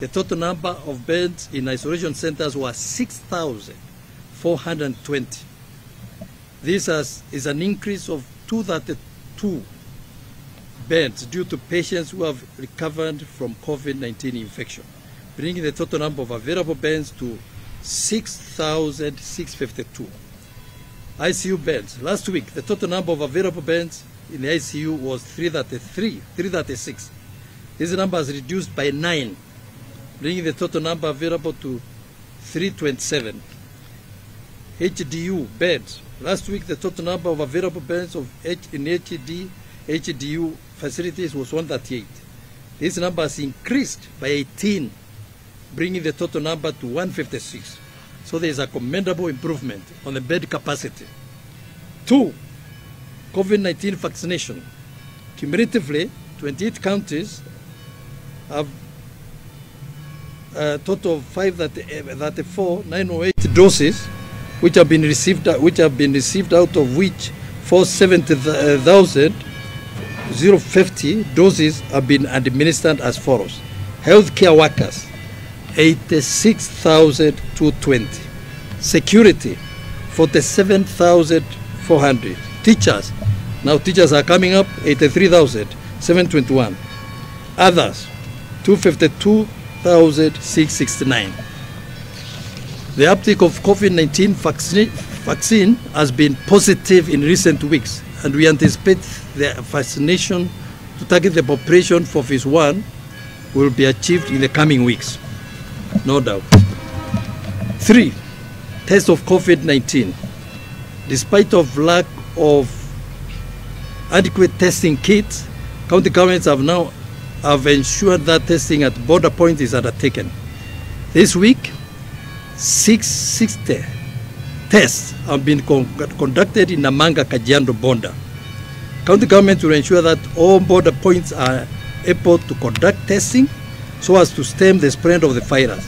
The total number of beds in isolation centers was 6,420. This is an increase of 232 beds due to patients who have recovered from COVID-19 infection, bringing the total number of available beds to 6,652. ICU beds. Last week, the total number of available beds in the ICU was 336. This number has reduced by 9, bringing the total number available to 327. HDU beds. Last week, the total number of available beds in HDU facilities was 138. This number has increased by 18, bringing the total number to 156. So there is a commendable improvement on the bed capacity. 2, COVID-19 vaccination. Cumulatively, 28 counties have a total of 534,908 doses, which have been received out of which 470,050 doses have been administered as follows: healthcare workers 86,220, security 47,400, teachers, now teachers are coming up, 83,721, others 252,669. The uptake of COVID-19 vaccine has been positive in recent weeks, and we anticipate the vaccination to target the population for phase 1 will be achieved in the coming weeks, no doubt. 3, test of COVID-19. Despite of lack of adequate testing kits, county governments have ensured that testing at border points is undertaken. This week, 660 tests have been conducted in Namanga, Kajiado border. County government will ensure that all border points are able to conduct testing so as to stem the spread of the virus.